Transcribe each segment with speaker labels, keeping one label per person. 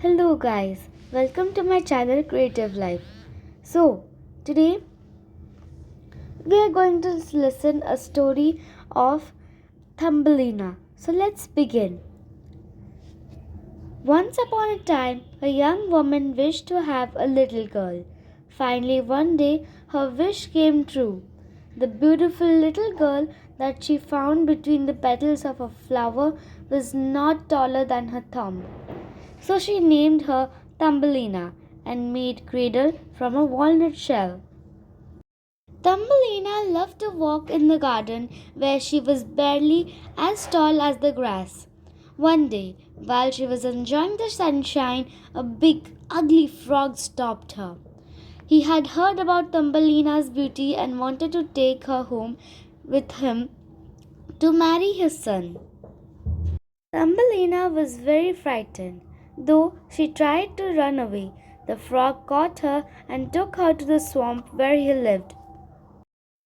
Speaker 1: Hello guys, welcome to my channel Creative Life. So, today we are going to listen a story of Thambellina. So let's begin. Once upon a time, a young woman wished to have a little girl. Finally, one day, her wish came true. The beautiful little girl that she found between the petals of a flower was not taller than her thumb. So she named her Thambellina and made cradle from a walnut shell. Thumbelina loved to walk in the garden where she was barely as tall as the grass. One day, while she was enjoying the sunshine, a big, ugly frog stopped her. He had heard about Thumbelina's beauty and wanted to take her home with him to marry his son. Thumbelina was very frightened. Though she tried to run away, the frog caught her and took her to the swamp where he lived.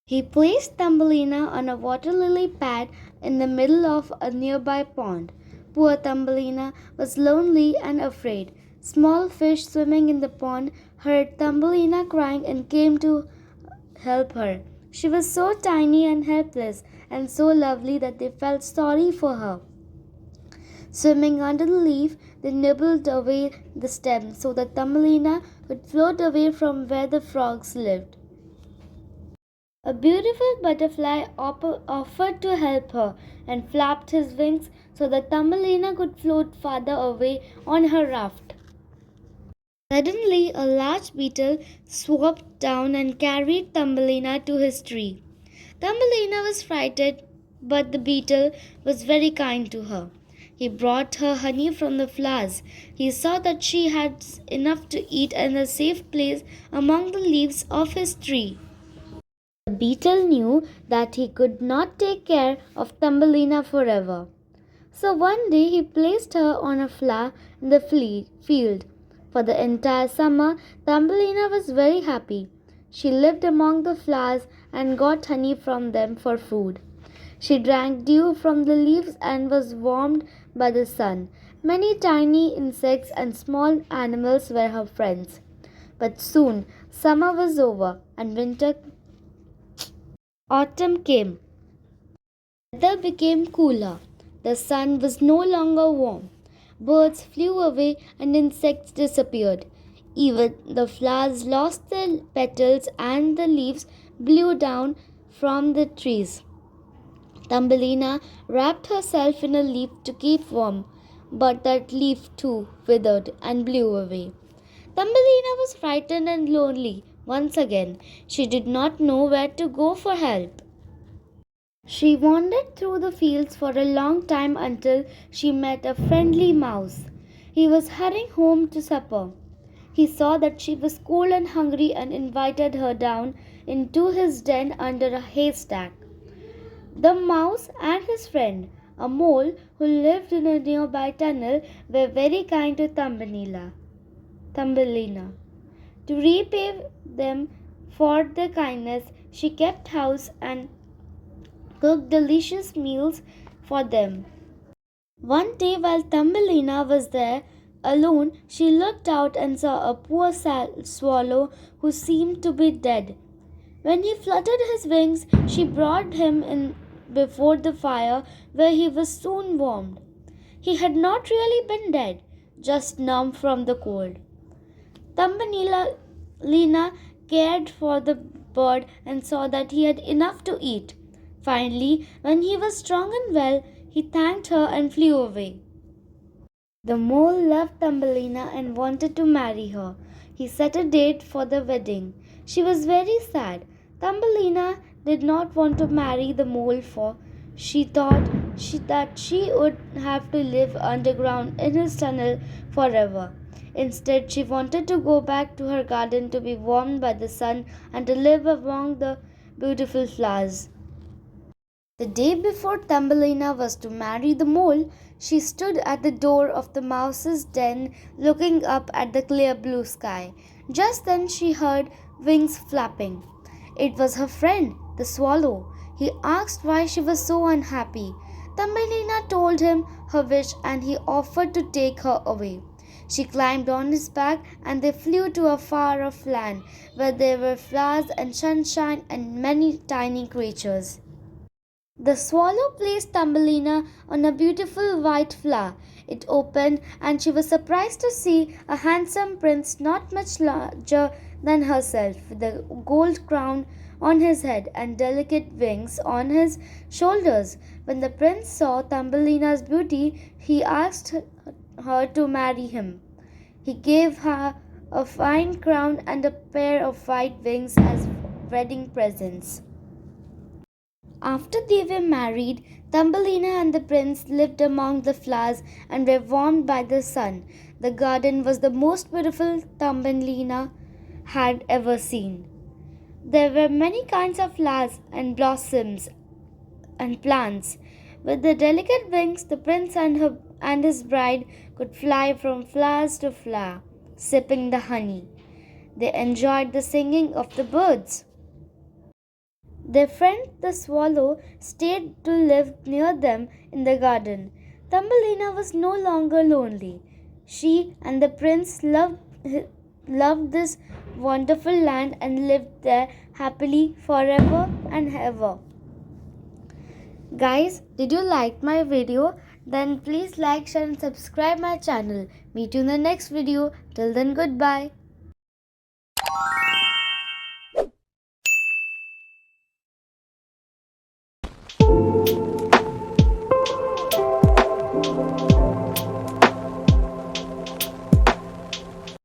Speaker 1: He placed Thumbelina on a water lily pad in the middle of a nearby pond. Poor Thumbelina was lonely and afraid. Small fish swimming in the pond heard Thumbelina crying and came to help her. She was so tiny and helpless and so lovely that they felt sorry for her. Swimming under the leaf, they nibbled away the stem so that Thumbelina would float away from where the frogs lived. A beautiful butterfly offered to help her and flapped his wings so that Thumbelina could float farther away on her raft. Suddenly, a large beetle swooped down and carried Thumbelina to his tree. Thumbelina was frightened, but the beetle was very kind to her. He brought her honey from the flowers. He saw that she had enough to eat in a safe place among the leaves of his tree. The beetle knew that he could not take care of Thumbelina forever. So one day he placed her on a flower in the field. For the entire summer, Thumbelina was very happy. She lived among the flowers and got honey from them for food. She drank dew from the leaves and was warmed by the sun. Many tiny insects and small animals were her friends. But soon summer was over and autumn came. The weather became cooler. The sun was no longer warm. Birds flew away and insects disappeared. Even the flowers lost their petals and the leaves blew down from the trees. Thumbelina wrapped herself in a leaf to keep warm, but that leaf too withered and blew away. Thumbelina was frightened and lonely once again. She did not know where to go for help. She wandered through the fields for a long time until she met a friendly mouse. He was hurrying home to supper. He saw that she was cold and hungry and invited her down into his den under a haystack. The mouse and his friend, a mole who lived in a nearby tunnel, were very kind to Thumbelina. To repay them for their kindness, she kept house and cooked delicious meals for them. One day, while Thumbelina was there alone, she looked out and saw a poor swallow who seemed to be dead. When he fluttered his wings, she brought him in before the fire, where he was soon warmed. He had not really been dead, just numb from the cold. Thumbelina cared for the bird and saw that he had enough to eat. Finally, when he was strong and well, he thanked her and flew away. The mole loved Thumbelina and wanted to marry her. He set a date for the wedding. She was very sad. Thumbelina did not want to marry the mole, for she thought that she would have to live underground in his tunnel forever. Instead, she wanted to go back to her garden to be warmed by the sun and to live among the beautiful flowers. The day before Thumbelina was to marry the mole, she stood at the door of the mouse's den looking up at the clear blue sky. Just then she heard wings flapping. It was her friend, the swallow. He asked why she was so unhappy. Thumbelina told him her wish and he offered to take her away. She climbed on his back and they flew to a far off land where there were flowers and sunshine and many tiny creatures. The swallow placed Thumbelina on a beautiful white flower. It opened, and she was surprised to see a handsome prince not much larger than herself, with a gold crown on his head and delicate wings on his shoulders. When the prince saw Thumbelina's beauty, he asked her to marry him. He gave her a fine crown and a pair of white wings as wedding presents. After they were married, Thumbelina and the prince lived among the flowers and were warmed by the sun. The garden was the most beautiful Thumbelina had ever seen. There were many kinds of flowers and blossoms and plants. With the delicate wings, the prince and his bride could fly from flowers to flower, sipping the honey. They enjoyed the singing of the birds. Their friend the swallow stayed to live near them in the garden. Thumbelina was no longer lonely. She and the prince loved this wonderful land and lived there happily forever and ever. Guys, did you like my video? Then please like, share and subscribe my channel. Meet you in the next video. Till then, goodbye.